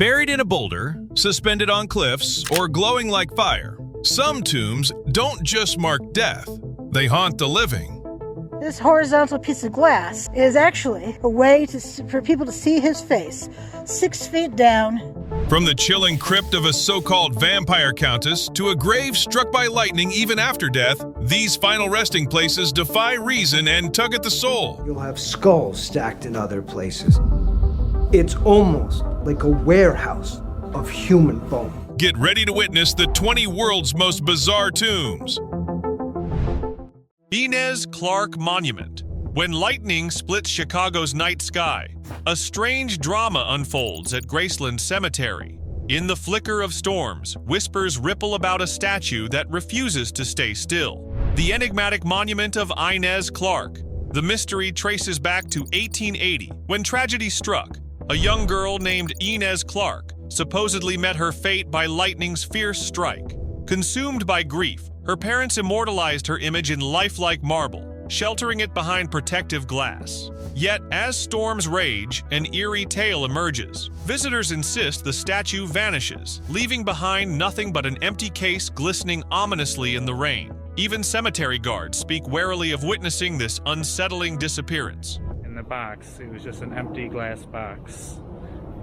Buried in a boulder, suspended on cliffs, or glowing like fire, some tombs don't just mark death, they haunt the living. This horizontal piece of glass is actually a way for people to see his face, 6 feet down. From the chilling crypt of a so-called vampire countess to a grave struck by lightning even after death, these final resting places defy reason and tug at the soul. You'll have skulls stacked in other places. It's almost like a warehouse of human bone. Get ready to witness the 20 world's most bizarre tombs. Inez Clarke Monument. When lightning splits Chicago's night sky, a strange drama unfolds at Graceland Cemetery. In the flicker of storms, whispers ripple about a statue that refuses to stay still. The enigmatic monument of Inez Clarke. The mystery traces back to 1880, when tragedy struck. A young girl named Inez Clarke supposedly met her fate by lightning's fierce strike. Consumed by grief, her parents immortalized her image in lifelike marble, sheltering it behind protective glass. Yet, as storms rage, an eerie tale emerges. Visitors insist the statue vanishes, leaving behind nothing but an empty case glistening ominously in the rain. Even cemetery guards speak warily of witnessing this unsettling disappearance. In the box, it was just an empty glass box.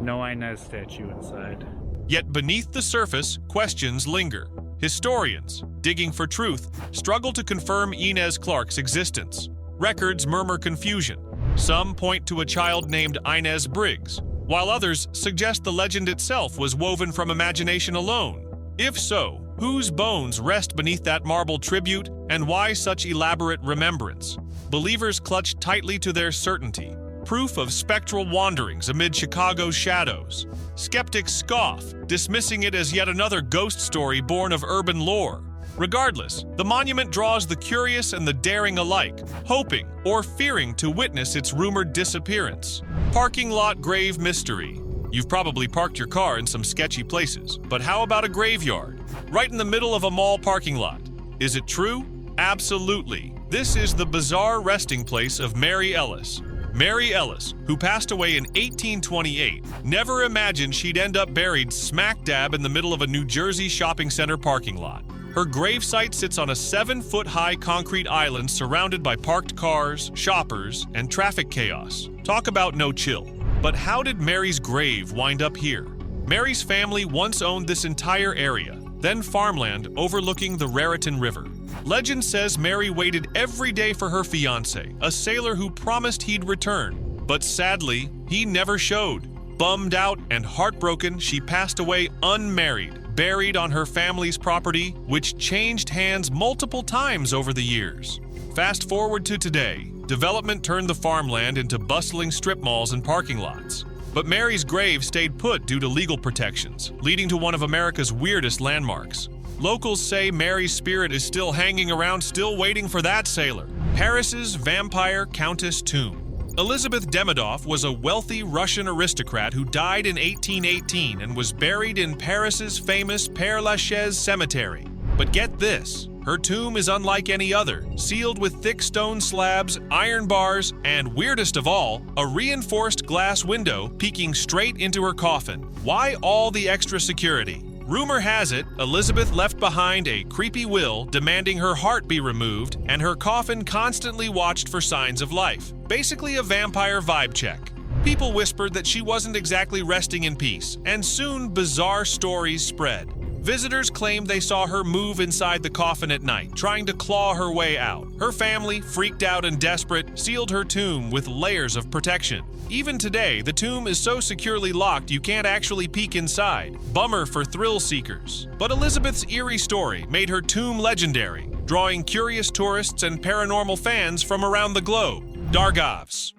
No Inez statue inside. Yet beneath the surface, questions linger. Historians, digging for truth, struggle to confirm Inez Clarke's existence. Records murmur confusion. Some point to a child named Inez Briggs, while others suggest the legend itself was woven from imagination alone. If so, whose bones rest beneath that marble tribute, and why such elaborate remembrance? Believers clutch tightly to their certainty, proof of spectral wanderings amid Chicago's shadows. Skeptics scoff, dismissing it as yet another ghost story born of urban lore. Regardless, the monument draws the curious and the daring alike, hoping or fearing to witness its rumored disappearance. Parking lot grave mystery. You've probably parked your car in some sketchy places, but how about a graveyard? Right in the middle of a mall parking lot. Is it true? Absolutely. This is the bizarre resting place of Mary Ellis. Mary Ellis, who passed away in 1828, never imagined she'd end up buried smack dab in the middle of a New Jersey shopping center parking lot. Her gravesite sits on a 7-foot-high concrete island surrounded by parked cars, shoppers, and traffic chaos. Talk about no chill. But how did Mary's grave wind up here? Mary's family once owned this entire area, then farmland overlooking the Raritan River. Legend says Mary waited every day for her fiancé, a sailor who promised he'd return. But sadly, he never showed. Bummed out and heartbroken, she passed away unmarried, buried on her family's property, which changed hands multiple times over the years. Fast forward to today, development turned the farmland into bustling strip malls and parking lots. But Mary's grave stayed put due to legal protections, leading to one of America's weirdest landmarks. Locals say Mary's spirit is still hanging around, still waiting for that sailor. Paris's vampire countess tomb. Elizabeth Demidov was a wealthy Russian aristocrat who died in 1818 and was buried in Paris's famous Père Lachaise cemetery. But get this, her tomb is unlike any other, sealed with thick stone slabs, iron bars, and weirdest of all, a reinforced glass window peeking straight into her coffin. Why all the extra security? Rumor has it, Elizabeth left behind a creepy will demanding her heart be removed and her coffin constantly watched for signs of life. Basically a vampire vibe check. People whispered that she wasn't exactly resting in peace, and soon bizarre stories spread. Visitors claimed they saw her move inside the coffin at night, trying to claw her way out. Her family, freaked out and desperate, sealed her tomb with layers of protection. Even today, the tomb is so securely locked you can't actually peek inside. Bummer for thrill seekers. But Elizabeth's eerie story made her tomb legendary, drawing curious tourists and paranormal fans from around the globe. Dargovs.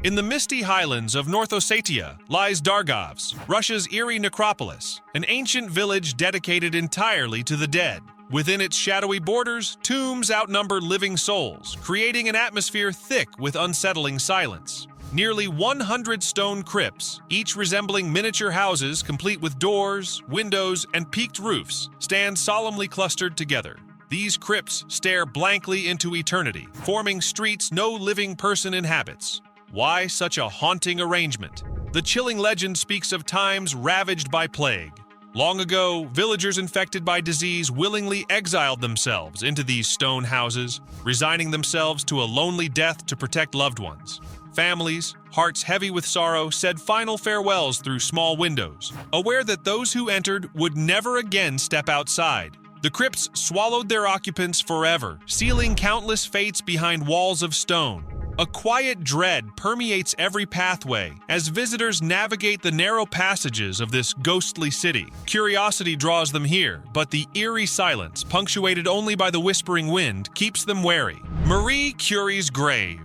In the misty highlands of North Ossetia lies Dargovs, Russia's eerie necropolis, an ancient village dedicated entirely to the dead. Within its shadowy borders, tombs outnumber living souls, creating an atmosphere thick with unsettling silence. Nearly 100 stone crypts, each resembling miniature houses complete with doors, windows, and peaked roofs, stand solemnly clustered together. These crypts stare blankly into eternity, forming streets no living person inhabits. Why such a haunting arrangement? The chilling legend speaks of times ravaged by plague. Long ago, villagers infected by disease willingly exiled themselves into these stone houses, resigning themselves to a lonely death to protect loved ones. Families, hearts heavy with sorrow, said final farewells through small windows, aware that those who entered would never again step outside. The crypts swallowed their occupants forever, sealing countless fates behind walls of stone. A quiet dread permeates every pathway as visitors navigate the narrow passages of this ghostly city. Curiosity draws them here, but the eerie silence, punctuated only by the whispering wind, keeps them wary. Marie Curie's grave.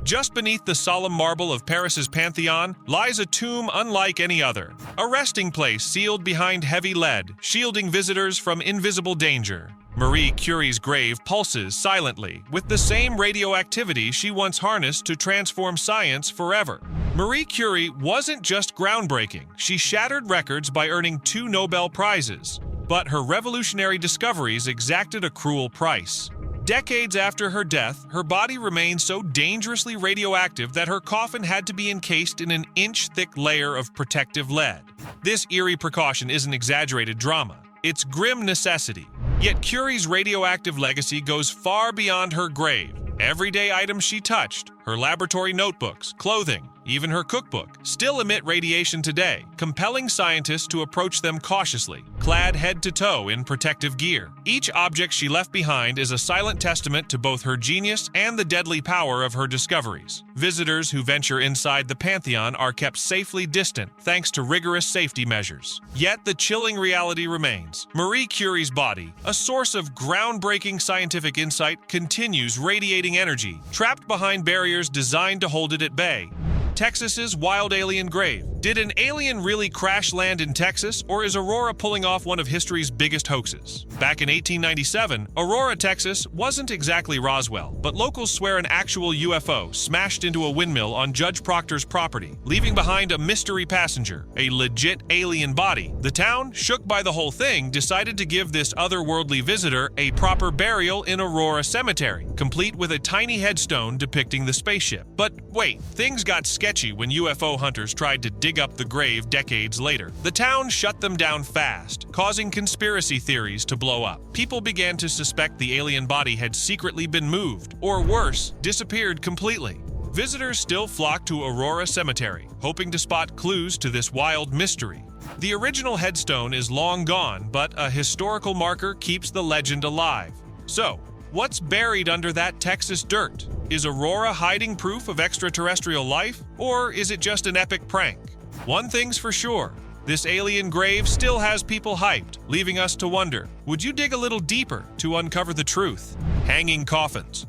Just beneath the solemn marble of Paris's Pantheon lies a tomb unlike any other, a resting place sealed behind heavy lead, shielding visitors from invisible danger. Marie Curie's grave pulses silently, with the same radioactivity she once harnessed to transform science forever. Marie Curie wasn't just groundbreaking, she shattered records by earning 2 Nobel Prizes. But her revolutionary discoveries exacted a cruel price. Decades after her death, her body remained so dangerously radioactive that her coffin had to be encased in an inch-thick layer of protective lead. This eerie precaution isn't exaggerated drama, it's grim necessity. Yet Curie's radioactive legacy goes far beyond her grave. Everyday items she touched, her laboratory notebooks, clothing, even her cookbook, still emit radiation today, compelling scientists to approach them cautiously, clad head to toe in protective gear. Each object she left behind is a silent testament to both her genius and the deadly power of her discoveries. Visitors who venture inside the Pantheon are kept safely distant thanks to rigorous safety measures. Yet the chilling reality remains. Marie Curie's body, a source of groundbreaking scientific insight, continues radiating energy, trapped behind barriers designed to hold it at bay. Texas's wild alien grave. Did an alien really crash land in Texas, or is Aurora pulling off one of history's biggest hoaxes? Back in 1897, Aurora, Texas wasn't exactly Roswell, but locals swear an actual UFO smashed into a windmill on Judge Proctor's property, leaving behind a mystery passenger, a legit alien body. The town, shook by the whole thing, decided to give this otherworldly visitor a proper burial in Aurora Cemetery, complete with a tiny headstone depicting the spaceship. But wait, things got sketchy when UFO hunters tried to dig up the grave decades later. The town shut them down fast, causing conspiracy theories to blow up. People began to suspect the alien body had secretly been moved, or worse, disappeared completely. Visitors still flock to Aurora Cemetery, hoping to spot clues to this wild mystery. The original headstone is long gone, but a historical marker keeps the legend alive. So, what's buried under that Texas dirt? Is Aurora hiding proof of extraterrestrial life, or is it just an epic prank? One thing's for sure, this alien grave still has people hyped, leaving us to wonder, would you dig a little deeper to uncover the truth? Hanging coffins.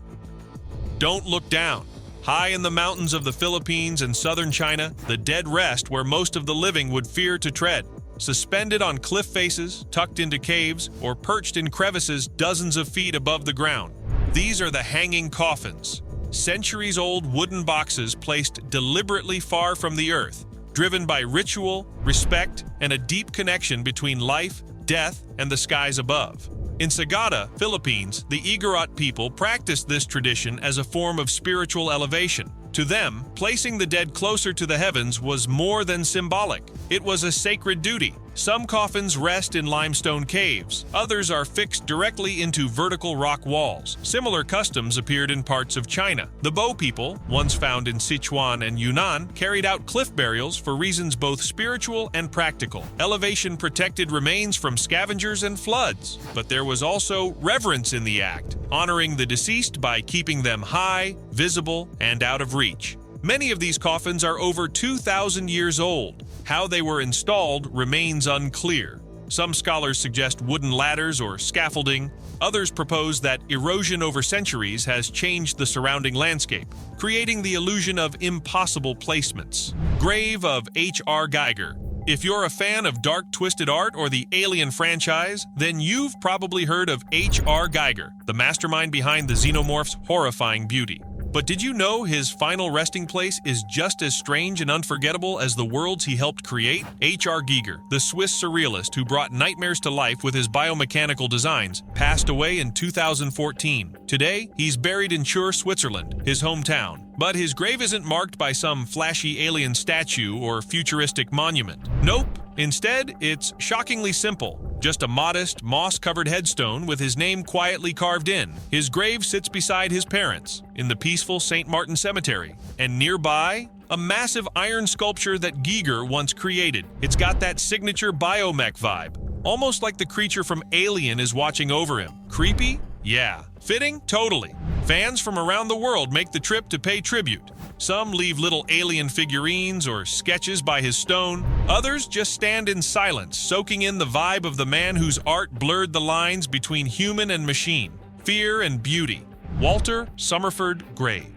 Don't look down. High in the mountains of the Philippines and southern China, the dead rest where most of the living would fear to tread. Suspended on cliff faces, tucked into caves, or perched in crevices dozens of feet above the ground. These are the hanging coffins, centuries-old wooden boxes placed deliberately far from the earth, driven by ritual, respect, and a deep connection between life, death, and the skies above. In Sagada, Philippines, the Igorot people practiced this tradition as a form of spiritual elevation. To them, placing the dead closer to the heavens was more than symbolic. It was a sacred duty. Some coffins rest in limestone caves. Others are fixed directly into vertical rock walls. Similar customs appeared in parts of China. The Bo people, once found in Sichuan and Yunnan, carried out cliff burials for reasons both spiritual and practical. Elevation protected remains from scavengers and floods. But there was also reverence in the act, honoring the deceased by keeping them high, visible, and out of reach. Many of these coffins are over 2,000 years old. How they were installed remains unclear. Some scholars suggest wooden ladders or scaffolding. Others propose that erosion over centuries has changed the surrounding landscape, creating the illusion of impossible placements. Grave of H.R. Geiger. If you're a fan of dark, twisted art or the Alien franchise, then you've probably heard of H.R. Geiger, the mastermind behind the Xenomorph's horrifying beauty. But did you know his final resting place is just as strange and unforgettable as the worlds he helped create? H.R. Giger, the Swiss surrealist who brought nightmares to life with his biomechanical designs, passed away in 2014. Today, he's buried in Chur, Switzerland, his hometown. But his grave isn't marked by some flashy alien statue or futuristic monument. Nope. Instead, it's shockingly simple. Just a modest, moss-covered headstone with his name quietly carved in. His grave sits beside his parents in the peaceful St. Martin Cemetery. And nearby, a massive iron sculpture that Giger once created. It's got that signature biomech vibe, almost like the creature from Alien is watching over him. Creepy? Yeah. Fitting? Totally. Fans from around the world make the trip to pay tribute. Some leave little alien figurines or sketches by his stone. Others just stand in silence, soaking in the vibe of the man whose art blurred the lines between human and machine, fear and beauty. Walter Summerford Grave.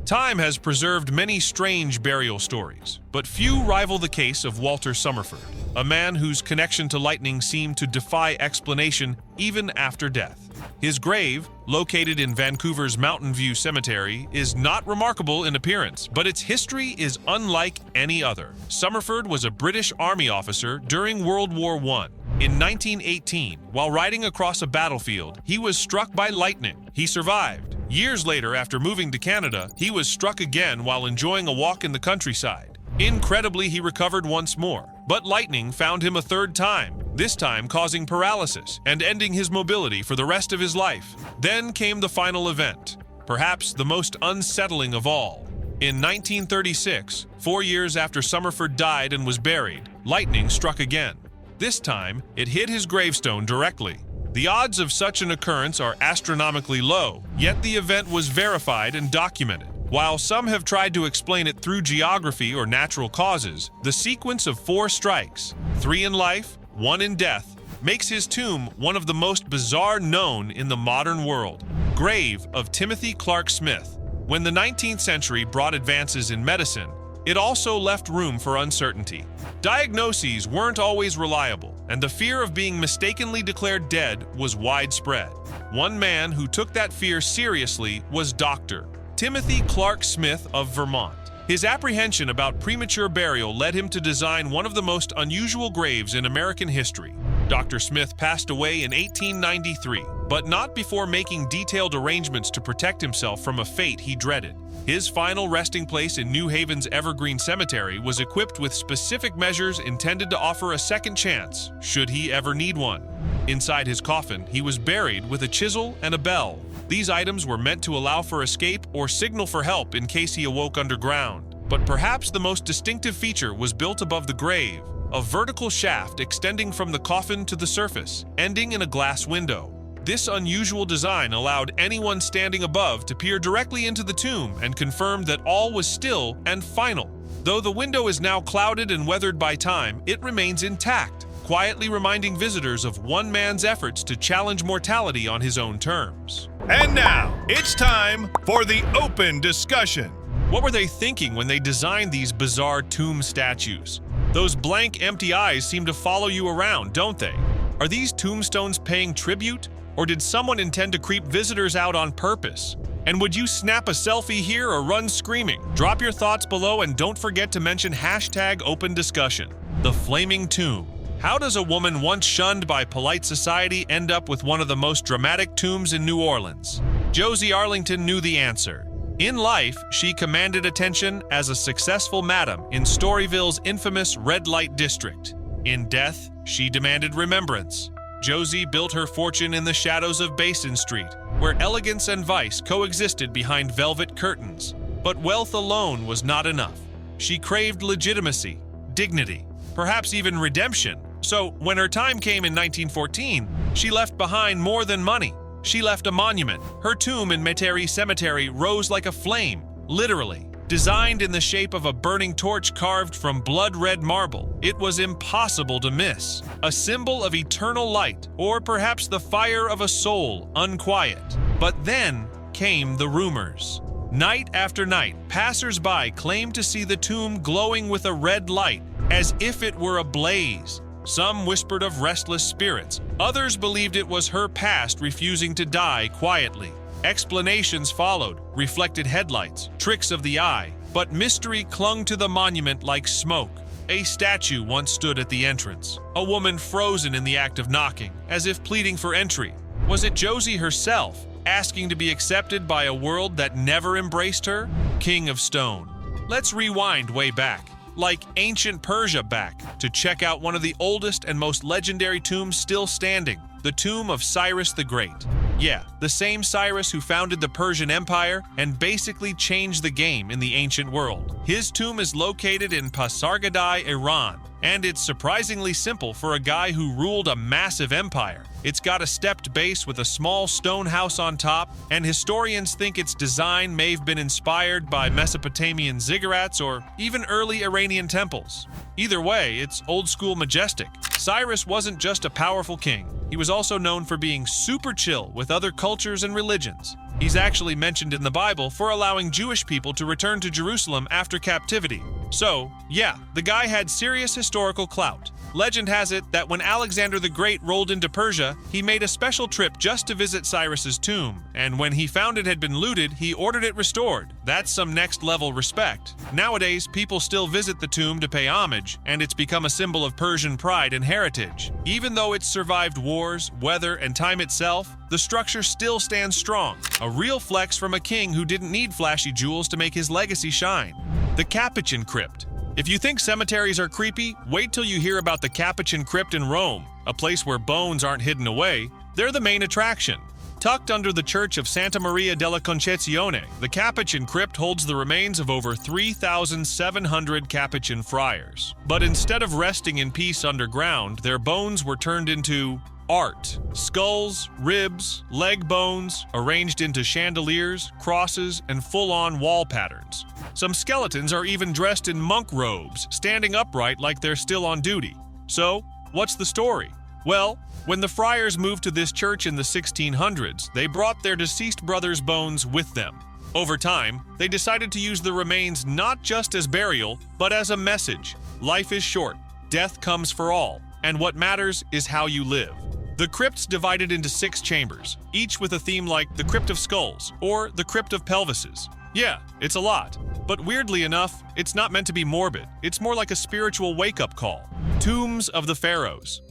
Time has preserved many strange burial stories, but few rival the case of Walter Summerford, a man whose connection to lightning seemed to defy explanation even after death. His grave, located in Vancouver's Mountain View Cemetery, is not remarkable in appearance, but its history is unlike any other. Summerford was a British Army officer during World War I. In 1918, while riding across a battlefield, he was struck by lightning. He survived. Years later, after moving to Canada, he was struck again while enjoying a walk in the countryside. Incredibly, he recovered once more, but lightning found him a third time, this time causing paralysis and ending his mobility for the rest of his life. Then came the final event, perhaps the most unsettling of all. In 1936, 4 years after Summerford died and was buried, lightning struck again. This time, it hit his gravestone directly. The odds of such an occurrence are astronomically low, yet the event was verified and documented. While some have tried to explain it through geography or natural causes, the sequence of 4 strikes, 3 in life, 1 in death, makes his tomb one of the most bizarre known in the modern world. Grave of Timothy Clark Smith. When the 19th century brought advances in medicine, it also left room for uncertainty. Diagnoses weren't always reliable, and the fear of being mistakenly declared dead was widespread. One man who took that fear seriously was Dr. Timothy Clark Smith of Vermont. His apprehension about premature burial led him to design one of the most unusual graves in American history. Dr. Smith passed away in 1893, but not before making detailed arrangements to protect himself from a fate he dreaded. His final resting place in New Haven's Evergreen Cemetery was equipped with specific measures intended to offer a second chance, should he ever need one. Inside his coffin, he was buried with a chisel and a bell. These items were meant to allow for escape or signal for help in case he awoke underground. But perhaps the most distinctive feature was built above the grave, a vertical shaft extending from the coffin to the surface, ending in a glass window. This unusual design allowed anyone standing above to peer directly into the tomb and confirm that all was still and final. Though the window is now clouded and weathered by time, it remains intact, quietly reminding visitors of one man's efforts to challenge mortality on his own terms. And now, it's time for the open discussion. What were they thinking when they designed these bizarre tomb statues? Those blank, empty eyes seem to follow you around, don't they? Are these tombstones paying tribute? Or did someone intend to creep visitors out on purpose? And would you snap a selfie here or run screaming? Drop your thoughts below and don't forget to mention #OpenDiscussion. The Flaming Tomb. How does a woman once shunned by polite society end up with one of the most dramatic tombs in New Orleans? Josie Arlington knew the answer. In life, she commanded attention as a successful madam in Storyville's infamous red light district. In death, she demanded remembrance. Josie built her fortune in the shadows of Basin Street, where elegance and vice coexisted behind velvet curtains. But wealth alone was not enough. She craved legitimacy, dignity, perhaps even redemption. So, when her time came in 1914, she left behind more than money. She left a monument. Her tomb in Metairie Cemetery rose like a flame, literally. Designed in the shape of a burning torch carved from blood-red marble, it was impossible to miss. A symbol of eternal light, or perhaps the fire of a soul, unquiet. But then came the rumors. Night after night, passers-by claimed to see the tomb glowing with a red light, as if it were ablaze. Some whispered of restless spirits. Others believed it was her past refusing to die quietly. Explanations followed, reflected headlights, tricks of the eye, but mystery clung to the monument like smoke. A statue once stood at the entrance, a woman frozen in the act of knocking, as if pleading for entry. Was it Josie herself, asking to be accepted by a world that never embraced her? King of Stone. Let's rewind way back, like ancient Persia back, to check out one of the oldest and most legendary tombs still standing, the tomb of Cyrus the Great. Yeah, the same Cyrus who founded the Persian Empire and basically changed the game in the ancient world. His tomb is located in Pasargadae, Iran, and it's surprisingly simple for a guy who ruled a massive empire. It's got a stepped base with a small stone house on top, and historians think its design may have been inspired by Mesopotamian ziggurats or even early Iranian temples. Either way, it's old-school majestic. Cyrus wasn't just a powerful king. He was also known for being super chill with other cultures and religions. He's actually mentioned in the Bible for allowing Jewish people to return to Jerusalem after captivity. So, yeah, the guy had serious historical clout. Legend has it that when Alexander the Great rolled into Persia, he made a special trip just to visit Cyrus's tomb, and when he found it had been looted, he ordered it restored. That's some next-level respect. Nowadays, people still visit the tomb to pay homage, and it's become a symbol of Persian pride and heritage. Even though it's survived wars, weather, and time itself, the structure still stands strong. A real flex from a king who didn't need flashy jewels to make his legacy shine. The Capuchin Crypt. If you think cemeteries are creepy, wait till you hear about the Capuchin Crypt in Rome, a place where bones aren't hidden away. They're the main attraction. Tucked under the Church of Santa Maria della Concezione, the Capuchin Crypt holds the remains of over 3,700 Capuchin friars. But instead of resting in peace underground, their bones were turned into art. Skulls, ribs, leg bones, arranged into chandeliers, crosses, and full-on wall patterns. Some skeletons are even dressed in monk robes, standing upright like they're still on duty. So, what's the story? Well, when the friars moved to this church in the 1600s, they brought their deceased brother's bones with them. Over time, they decided to use the remains not just as burial, but as a message. Life is short, death comes for all, and what matters is how you live. The crypt's divided into 6 chambers, each with a theme like the Crypt of Skulls or the Crypt of Pelvises. Yeah, it's a lot. But weirdly enough, it's not meant to be morbid. It's more like a spiritual wake-up call. Tombs of the Pharaohs.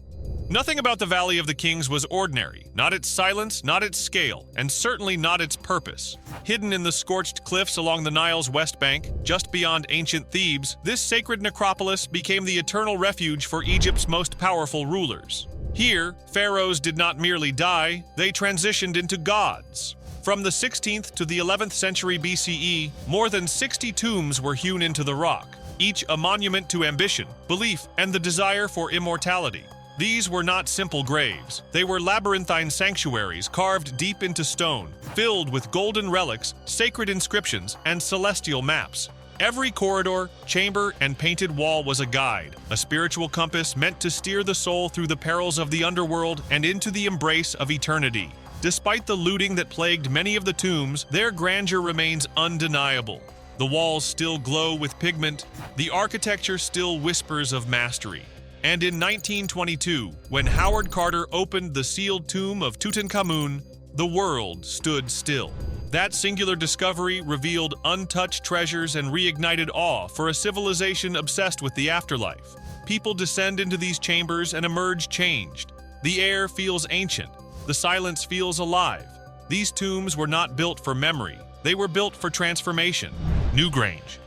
Nothing about the Valley of the Kings was ordinary, not its silence, not its scale, and certainly not its purpose. Hidden in the scorched cliffs along the Nile's west bank, just beyond ancient Thebes, this sacred necropolis became the eternal refuge for Egypt's most powerful rulers. Here, pharaohs did not merely die, they transitioned into gods. From the 16th to the 11th century BCE, more than 60 tombs were hewn into the rock, each a monument to ambition, belief, and the desire for immortality. These were not simple graves. They were labyrinthine sanctuaries carved deep into stone, filled with golden relics, sacred inscriptions, and celestial maps. Every corridor, chamber, and painted wall was a guide, a spiritual compass meant to steer the soul through the perils of the underworld and into the embrace of eternity. Despite the looting that plagued many of the tombs, their grandeur remains undeniable. The walls still glow with pigment, the architecture still whispers of mastery. And in 1922, when Howard Carter opened the sealed tomb of Tutankhamun, the world stood still. That singular discovery revealed untouched treasures and reignited awe for a civilization obsessed with the afterlife. People descend into these chambers and emerge changed. The air feels ancient. The silence feels alive. These tombs were not built for memory. They were built for transformation. Newgrange.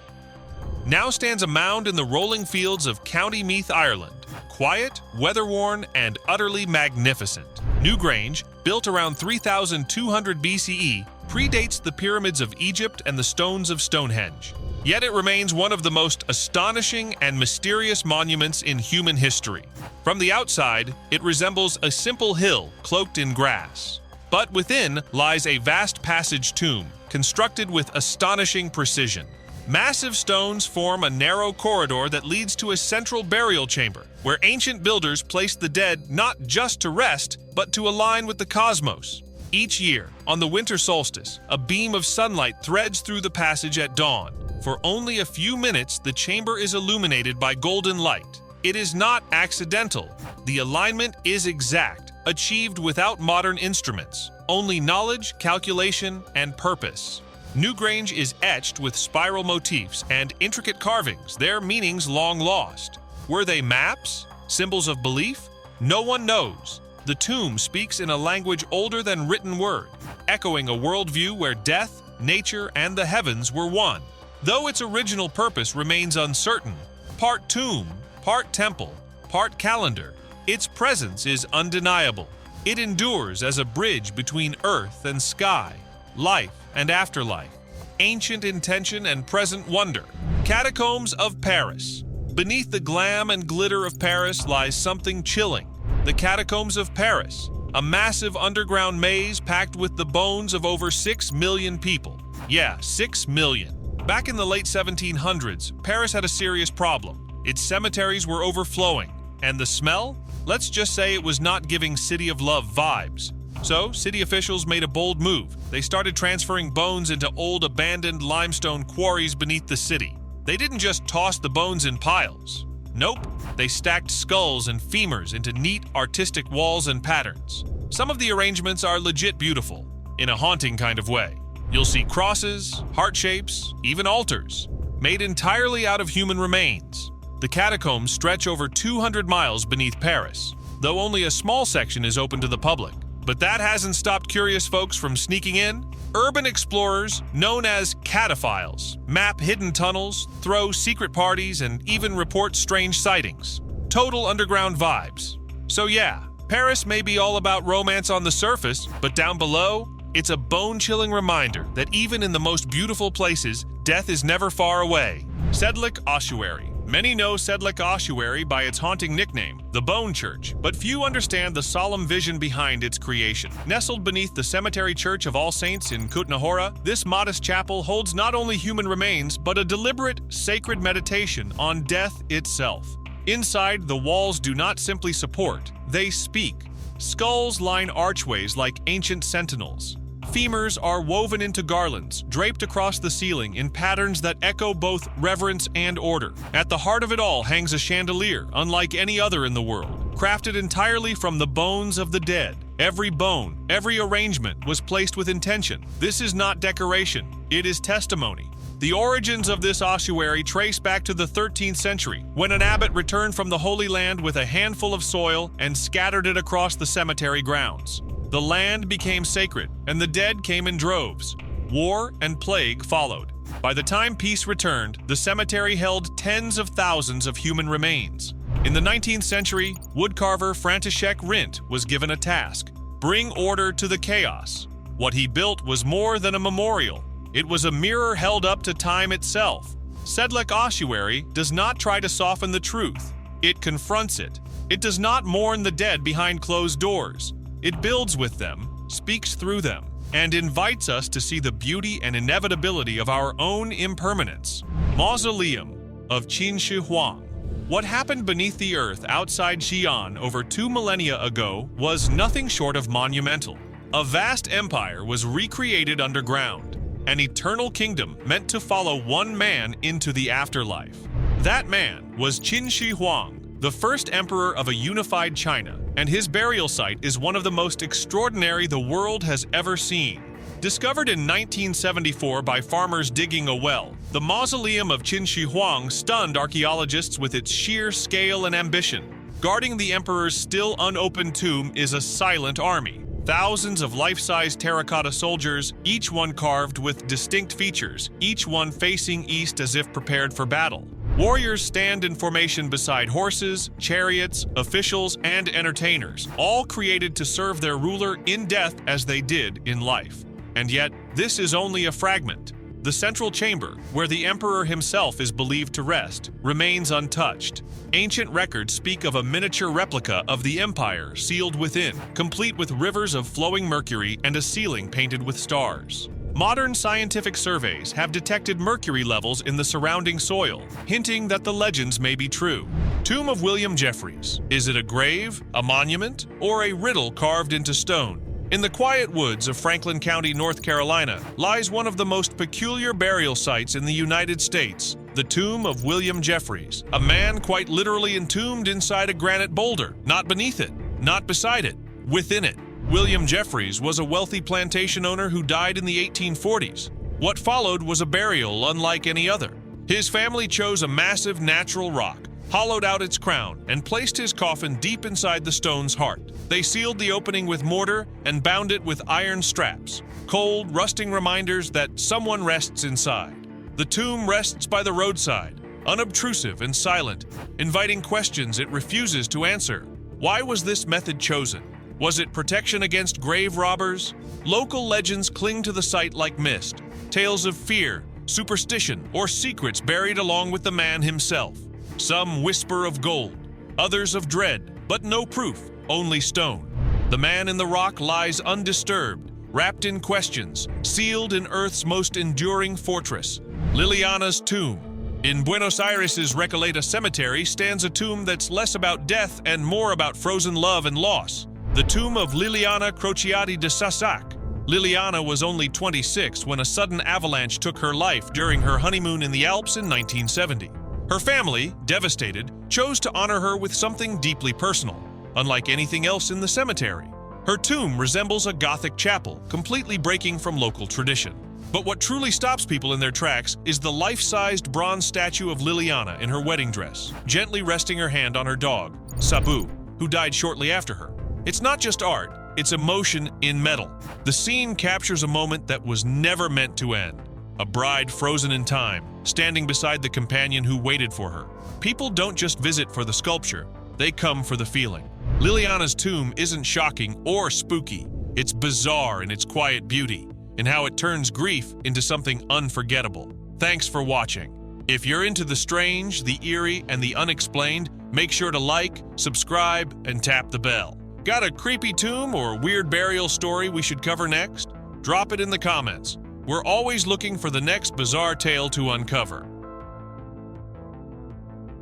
Now stands a mound in the rolling fields of County Meath, Ireland. Quiet, weather-worn, and utterly magnificent. Newgrange, built around 3200 BCE, predates the pyramids of Egypt and the stones of Stonehenge. Yet it remains one of the most astonishing and mysterious monuments in human history. From the outside, it resembles a simple hill cloaked in grass. But within lies a vast passage tomb, constructed with astonishing precision. Massive stones form a narrow corridor that leads to a central burial chamber, where ancient builders placed the dead not just to rest, but to align with the cosmos. Each year, on the winter solstice, a beam of sunlight threads through the passage at dawn. For only a few minutes, the chamber is illuminated by golden light. It is not accidental. The alignment is exact, achieved without modern instruments, only knowledge, calculation, and purpose. Newgrange is etched with spiral motifs and intricate carvings, their meanings long lost. Were they maps? Symbols of belief? No one knows. The tomb speaks in a language older than written word, echoing a worldview where death, nature, and the heavens were one. Though its original purpose remains uncertain, part tomb, part temple, part calendar, its presence is undeniable. It endures as a bridge between earth and sky, life and afterlife, ancient intention and present wonder. Catacombs of Paris. Beneath the glam and glitter of Paris lies something chilling. The Catacombs of Paris, a massive underground maze packed with the bones of over 6 million people. Yeah, 6 million. Back in the late 1700s, Paris had a serious problem. Its cemeteries were overflowing. And the smell? Let's just say it was not giving City of Love vibes. So, city officials made a bold move. They started transferring bones into old abandoned limestone quarries beneath the city. They didn't just toss the bones in piles. Nope, they stacked skulls and femurs into neat, artistic walls and patterns. Some of the arrangements are legit beautiful, in a haunting kind of way. You'll see crosses, heart shapes, even altars, made entirely out of human remains. The catacombs stretch over 200 miles beneath Paris, though only a small section is open to the public. But that hasn't stopped curious folks from sneaking in. Urban explorers, known as cataphiles, map hidden tunnels, throw secret parties, and even report strange sightings. Total underground vibes. So yeah, Paris may be all about romance on the surface, but down below, it's a bone-chilling reminder that even in the most beautiful places, death is never far away. Sedlec Ossuary. Many know Sedlec Ossuary by its haunting nickname, the Bone Church, but few understand the solemn vision behind its creation. Nestled beneath the cemetery church of All Saints in Kutna-Hora, this modest chapel holds not only human remains, but a deliberate, sacred meditation on death itself. Inside, the walls do not simply support, they speak. Skulls line archways like ancient sentinels. Femurs are woven into garlands, draped across the ceiling in patterns that echo both reverence and order. At the heart of it all hangs a chandelier, unlike any other in the world, crafted entirely from the bones of the dead. Every bone, every arrangement was placed with intention. This is not decoration, it is testimony. The origins of this ossuary trace back to the 13th century, when an abbot returned from the Holy Land with a handful of soil and scattered it across the cemetery grounds. The land became sacred, and the dead came in droves. War and plague followed. By the time peace returned, the cemetery held tens of thousands of human remains. In the 19th century, woodcarver František Rint was given a task: bring order to the chaos. What he built was more than a memorial. It was a mirror held up to time itself. Sedlec Ossuary does not try to soften the truth. It confronts it. It does not mourn the dead behind closed doors. It builds with them, speaks through them, and invites us to see the beauty and inevitability of our own impermanence. Mausoleum of Qin Shi Huang. What happened beneath the earth outside Xi'an over 2 millennia ago was nothing short of monumental. A vast empire was recreated underground, an eternal kingdom meant to follow one man into the afterlife. That man was Qin Shi Huang, the first emperor of a unified China, and his burial site is one of the most extraordinary the world has ever seen. Discovered in 1974 by farmers digging a well, the mausoleum of Qin Shi Huang stunned archaeologists with its sheer scale and ambition. Guarding the emperor's still unopened tomb is a silent army. Thousands of life-size terracotta soldiers, each one carved with distinct features, each one facing east as if prepared for battle. Warriors stand in formation beside horses, chariots, officials, and entertainers, all created to serve their ruler in death as they did in life. And yet, this is only a fragment. The central chamber, where the emperor himself is believed to rest, remains untouched. Ancient records speak of a miniature replica of the empire sealed within, complete with rivers of flowing mercury and a ceiling painted with stars. Modern scientific surveys have detected mercury levels in the surrounding soil, hinting that the legends may be true. Tomb of William Jeffreys. Is it a grave, a monument, or a riddle carved into stone? In the quiet woods of Franklin County, North Carolina, lies one of the most peculiar burial sites in the United States, the tomb of William Jeffreys, a man quite literally entombed inside a granite boulder, not beneath it, not beside it. within it. William Jeffries was a wealthy plantation owner who died in the 1840s. What followed was a burial unlike any other. His family chose a massive natural rock, hollowed out its crown, and placed his coffin deep inside the stone's heart. They sealed the opening with mortar and bound it with iron straps, cold, rusting reminders that someone rests inside. The tomb rests by the roadside, unobtrusive and silent, inviting questions it refuses to answer. Why was this method chosen? Was it protection against grave robbers? Local legends cling to the site like mist, tales of fear, superstition, or secrets buried along with the man himself. Some whisper of gold, others of dread, but no proof, only stone. The man in the rock lies undisturbed, wrapped in questions, sealed in Earth's most enduring fortress, Liliana's tomb. In Buenos Aires' Recoleta Cemetery stands a tomb that's less about death and more about frozen love and loss. The tomb of Liliana Crociati de Sassac. Liliana was only 26 when a sudden avalanche took her life during her honeymoon in the Alps in 1970. Her family, devastated, chose to honor her with something deeply personal, unlike anything else in the cemetery. Her tomb resembles a Gothic chapel, completely breaking from local tradition. But what truly stops people in their tracks is the life-sized bronze statue of Liliana in her wedding dress, gently resting her hand on her dog, Sabu, who died shortly after her. It's not just art, it's emotion in metal. The scene captures a moment that was never meant to end. A bride frozen in time, standing beside the companion who waited for her. People don't just visit for the sculpture, they come for the feeling. Liliana's tomb isn't shocking or spooky. It's bizarre in its quiet beauty, and how it turns grief into something unforgettable. Thanks for watching. If you're into the strange, the eerie, and the unexplained, make sure to like, subscribe, and tap the bell. Got a creepy tomb or weird burial story we should cover next? Drop it in the comments. We're always looking for the next bizarre tale to uncover.